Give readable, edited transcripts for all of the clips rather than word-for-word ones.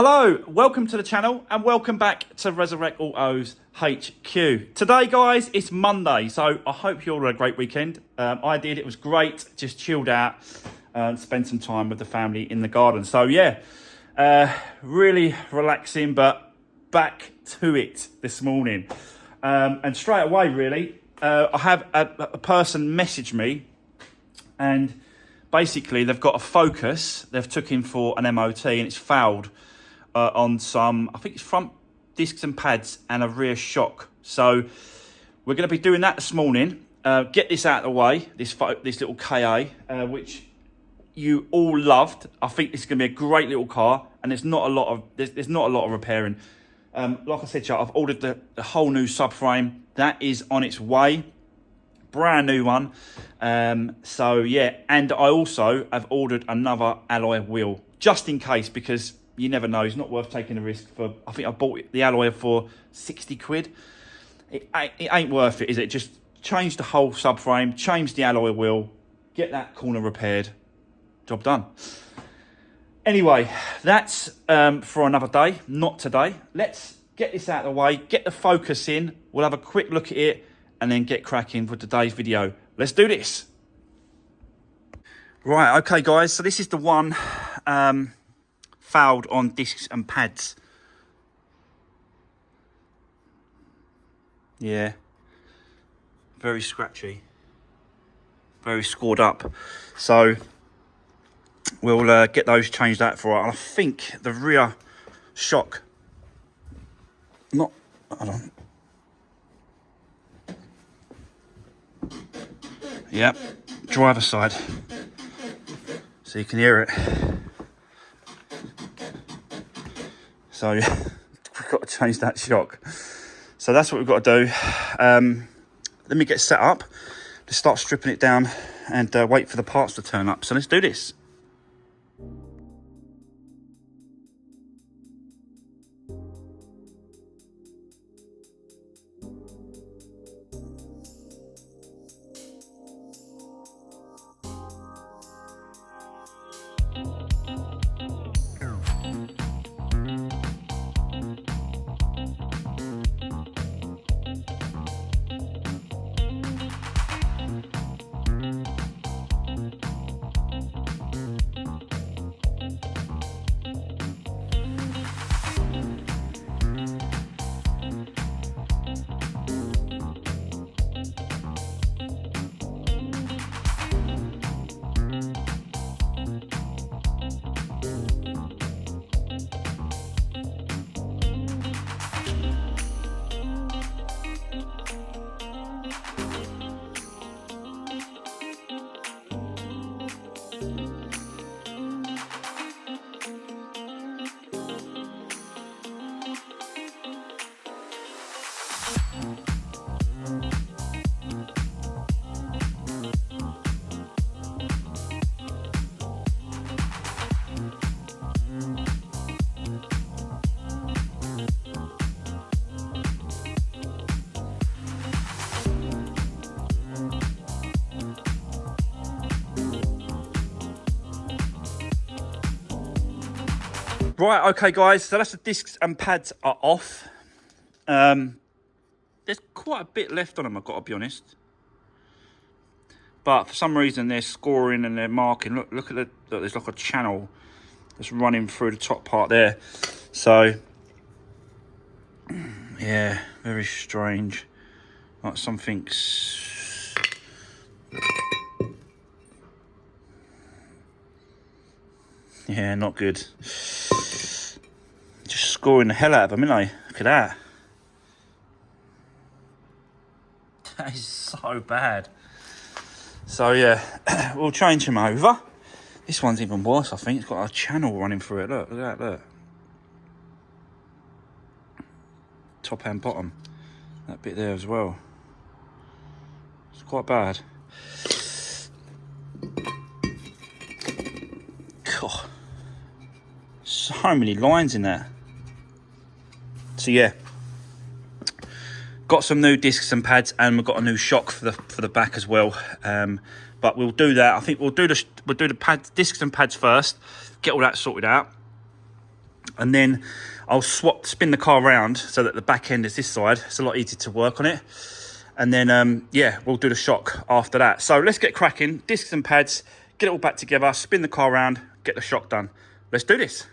Hello, welcome to the channel and welcome back to Resurwreck Autos HQ. Today guys, it's Monday, so I hope you all had a great weekend. I did, it was great, just chilled out and spent some time with the family in the garden. So yeah, really relaxing, but back to it this morning. And straight away really, I have a person message me and basically they've got a Focus, they've took in for an MOT and it's failed. On some, I think it's front discs and pads and a rear shock. So we're going to be doing that this morning. Get this out of the way, this little KA, which you all loved. I think this is going to be a great little car, and there's not a lot of repairing. Like I said, to you, I've ordered the whole new subframe. That is on its way, brand new one. So yeah, and I also have ordered another alloy wheel just in case, because you never know, it's not worth taking the risk for. I think I bought the alloy for 60 quid. It ain't worth it, is it? Just change the whole subframe, change the alloy wheel, get that corner repaired, job done. Anyway, that's for another day, not today. Let's get this out of the way, get the Focus in, we'll have a quick look at it, and then get cracking for today's video. Let's do this. Right, okay guys, so this is the one failed on discs and pads. Yeah, very scratchy, very scored up. So we'll get those changed out for it. And I think the rear shock, hold on. Yep, driver side, so you can hear it. So we've got to change that shock. So that's what we've got to do. Let me get set up to start stripping it down and wait for the parts to turn up. So let's do this. Right, okay guys, so that's the discs and pads are off. There's quite a bit left on them, I've got to be honest. But for some reason they're scoring and they're marking. Look at there's like a channel that's running through the top part there. So, yeah, very strange. Like something's... Yeah, not good. Just scoring the hell out of them, aren't they? Look at that. That is so bad. So yeah, we'll change them over. This one's even worse, I think. It's got a channel running through it. Look at that, look. Top and bottom. That bit there as well. It's quite bad. God. So many lines in there. So yeah, got some new discs and pads, and we've got a new shock for the back as well. But we'll do that. I think we'll do the pads, discs and pads first. Get all that sorted out. And then I'll spin the car around so that the back end is this side. It's a lot easier to work on it. And then, yeah, we'll do the shock after that. So let's get cracking. Discs and pads, get it all back together, spin the car around, get the shock done. Let's do this.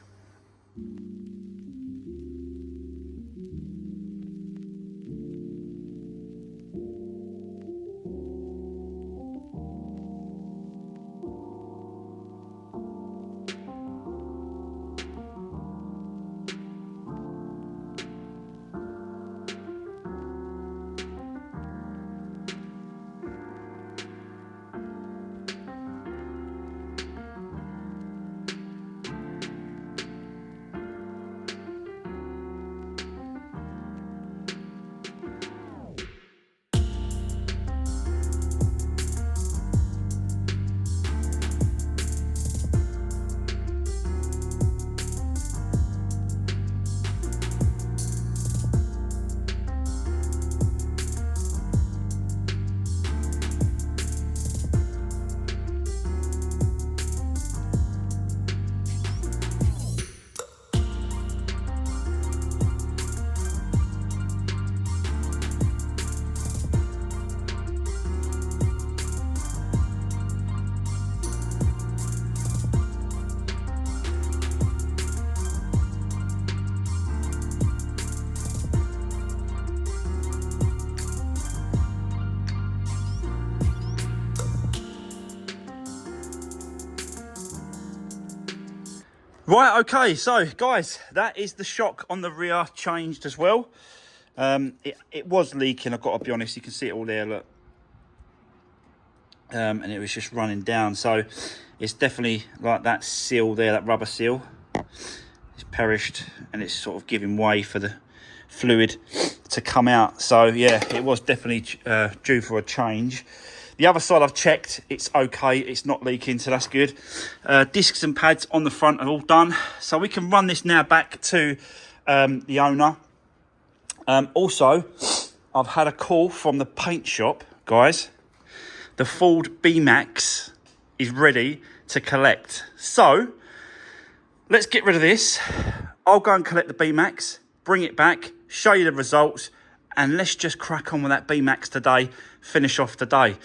Right, okay, so guys, that is the shock on the rear changed as well. It was leaking, I've got to be honest. You can see it all there, look. And it was just running down. So it's definitely like that seal there, that rubber seal. It's perished and it's sort of giving way for the fluid to come out. So yeah, it was definitely due for a change. The other side I've checked, it's okay, it's not leaking, so that's good. Discs and pads on the front are all done. So we can run this now back to the owner. Also, I've had a call from the paint shop, guys. The Ford B-Max is ready to collect. So, let's get rid of this. I'll go and collect the B-Max, bring it back, show you the results, and let's just crack on with that B-Max today, finish off the day.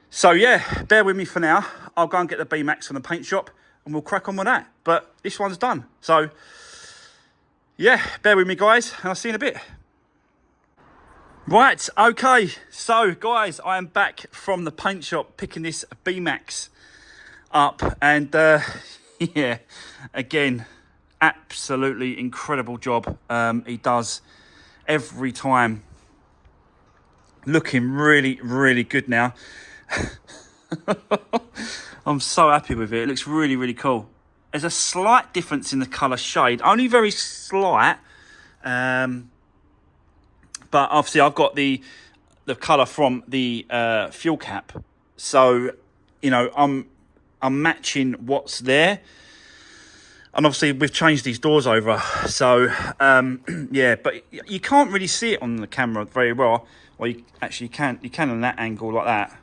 So yeah, bear with me for now. I'll go and get the B-Max from the paint shop and we'll crack on with that. But this one's done. So yeah, bear with me guys, and I'll see you in a bit. Right, okay. So guys, I am back from the paint shop picking this B-Max up. And yeah, again, absolutely incredible job he does every time. Looking really, really good now. I'm so happy with it. It looks really, really cool. There's a slight difference in the colour shade, only very slight. But obviously I've got the colour from the fuel cap. So, you know, I'm matching what's there. And obviously we've changed these doors over. So, yeah, but you can't really see it on the camera very well. Well, you actually can. You can on that angle like that.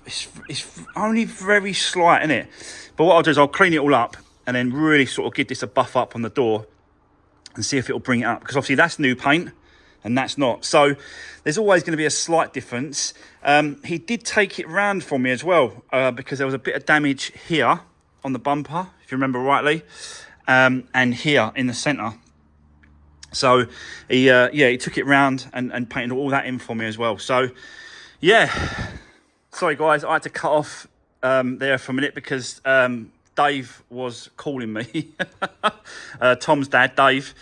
It's only very slight, isn't it? But what I'll do is I'll clean it all up and then really sort of give this a buff up on the door and see if it'll bring it up. Because obviously that's new paint and that's not. So there's always going to be a slight difference. He did take it round for me as well because there was a bit of damage here on the bumper, if you remember rightly, and here in the centre. So he took it round and painted all that in for me as well. So yeah, sorry guys, I had to cut off there for a minute because Dave was calling me. Tom's dad, Dave,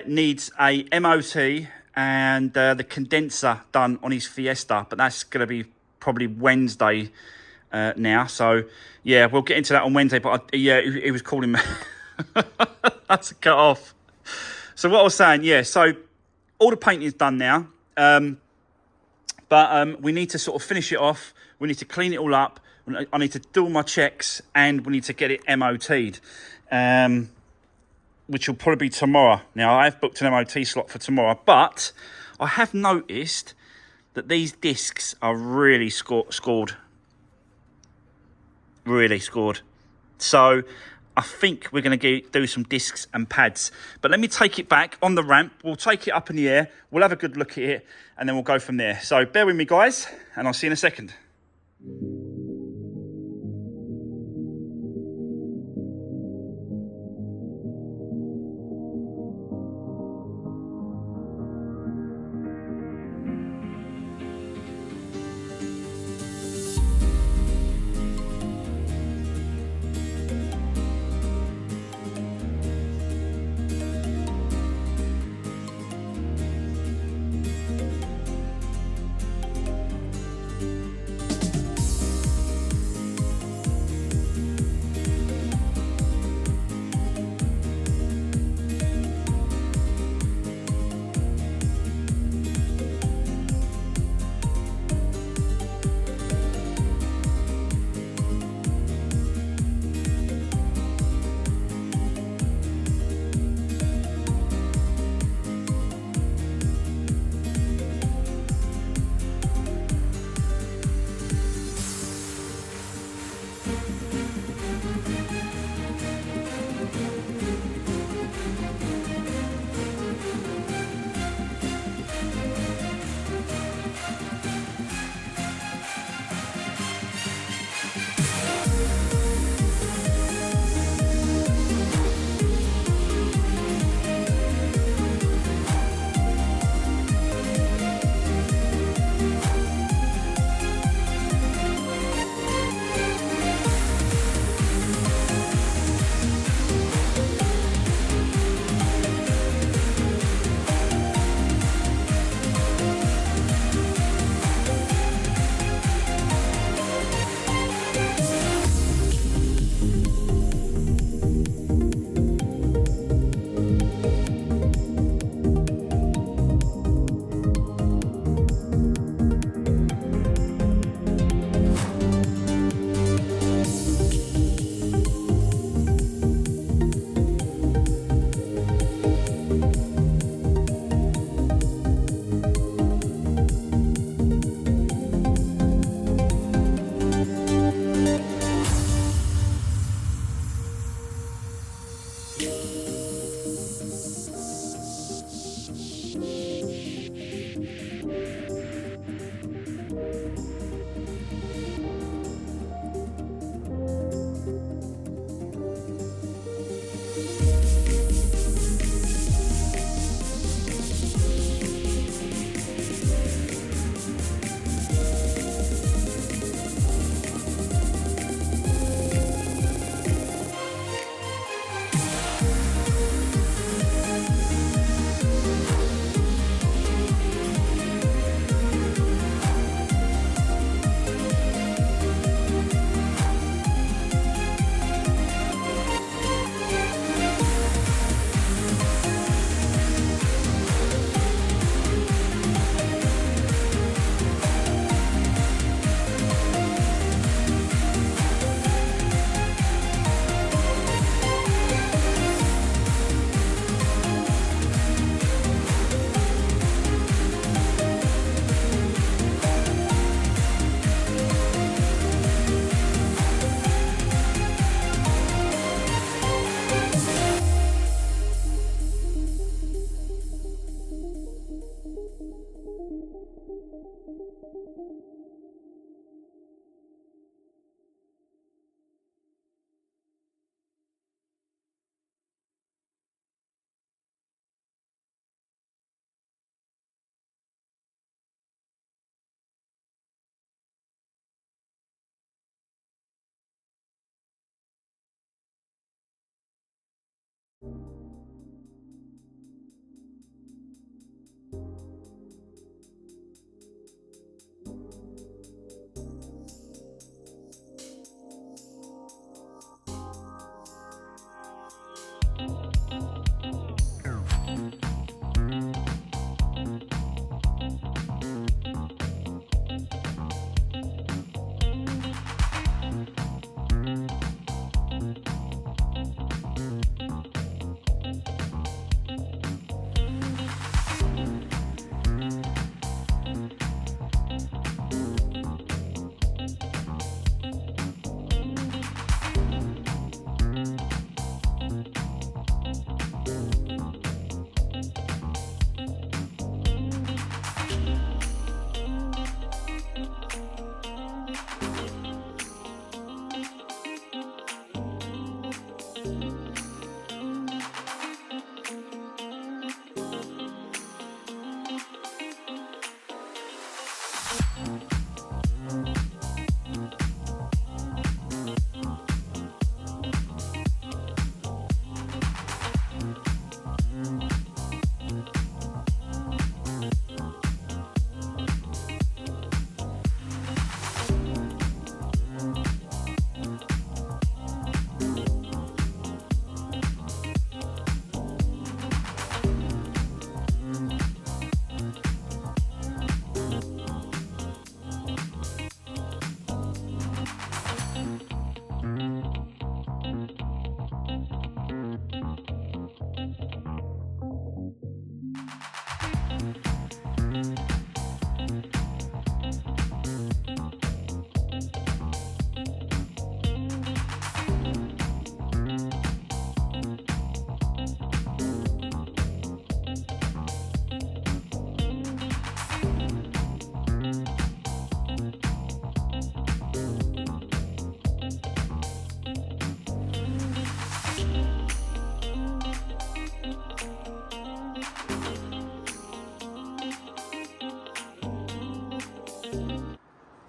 needs a MOT and the condenser done on his Fiesta, but that's going to be probably Wednesday now. So yeah, we'll get into that on Wednesday. But he was calling me. I had to cut off. So what I was saying, yeah, so all the painting is done now, but we need to sort of finish it off. We need to clean it all up. I need to do all my checks and we need to get it MOT'd, which will probably be tomorrow. Now, I have booked an MOT slot for tomorrow, but I have noticed that these discs are really scored. Really scored. So I think we're going to do some discs and pads. But let me take it back on the ramp. We'll take it up in the air. We'll have a good look at it, and then we'll go from there. So bear with me, guys, and I'll see you in a second.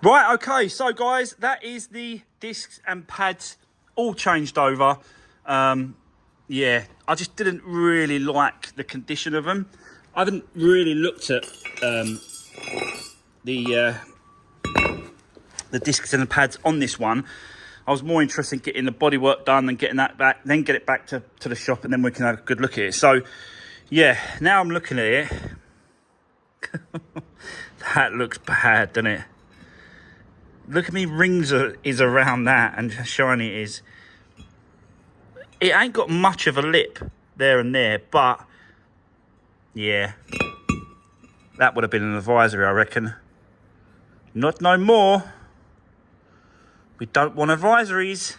Right, okay, so guys, that is the discs and pads all changed over. Yeah, I just didn't really like the condition of them. I haven't really looked at the discs and the pads on this one. I was more interested in getting the bodywork done and getting that back, then get it back to the shop, and then we can have a good look at it. So, yeah, now I'm looking at it. That looks bad, doesn't it? Look at me, rings is around that, and how shiny it is. It ain't got much of a lip there and there, but yeah, that would have been an advisory, I reckon. Not no more. We don't want advisories.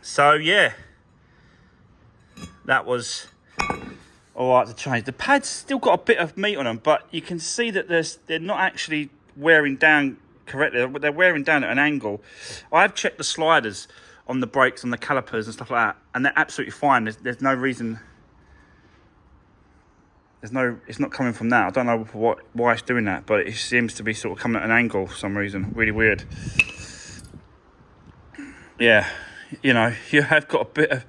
So yeah, that was all right to change. The pads still got a bit of meat on them, but you can see that they're not actually wearing down correctly. They're wearing down at an angle. I have checked the sliders on the brakes, on the calipers and stuff like that, and they're absolutely fine. There's no reason. It's not coming from that. I don't know why it's doing that, but it seems to be sort of coming at an angle for some reason. Really weird. Yeah, you know, you have got a bit of,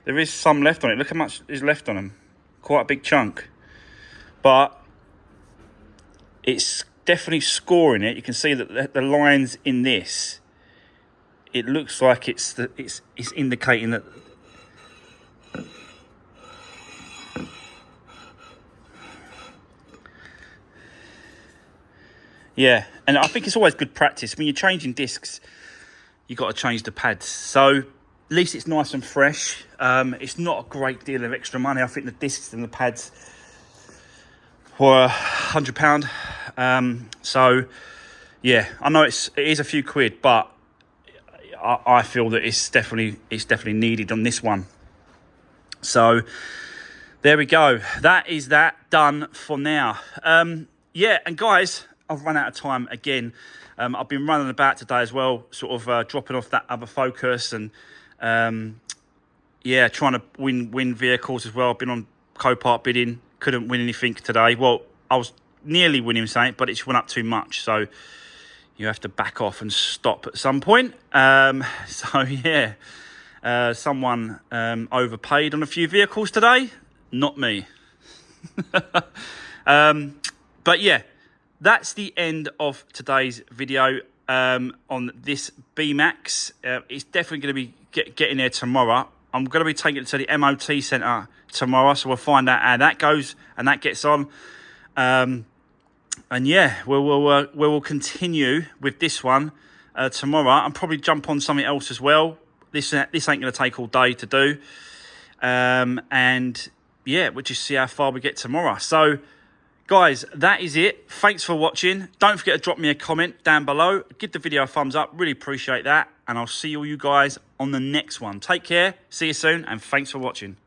there is some left on it. Look how much is left on them. Quite a big chunk. But it's definitely scoring it. You can see that the lines in this, it looks like it's indicating that yeah, and I think it's always good practice. When you're changing discs, you've got to change the pads. So at least it's nice and fresh. It's not a great deal of extra money. I think the discs and the pads were £100. So yeah, I know it is a few quid, but I feel that it's definitely needed on this one. So there we go. That is that done for now. Yeah, and guys, I've run out of time again. I've been running about today as well, sort of dropping off that other Focus and yeah, trying to win vehicles as well. I've been on Copart bidding, couldn't win anything today. Well, I was nearly winning something, but it just went up too much. So you have to back off and stop at some point. So yeah, someone overpaid on a few vehicles today. Not me. But yeah, that's the end of today's video on this B-Max. It's definitely going to be getting there tomorrow. I'm going to be taking it to the MOT centre tomorrow, so we'll find out how that goes and that gets on. And yeah, we will continue with this one tomorrow, and probably jump on something else as well. This ain't going to take all day to do. And yeah, we'll just see how far we get tomorrow. So guys, that is it. Thanks for watching. Don't forget to drop me a comment down below. Give the video a thumbs up. Really appreciate that. And I'll see all you guys on the next one. Take care. See you soon. And thanks for watching.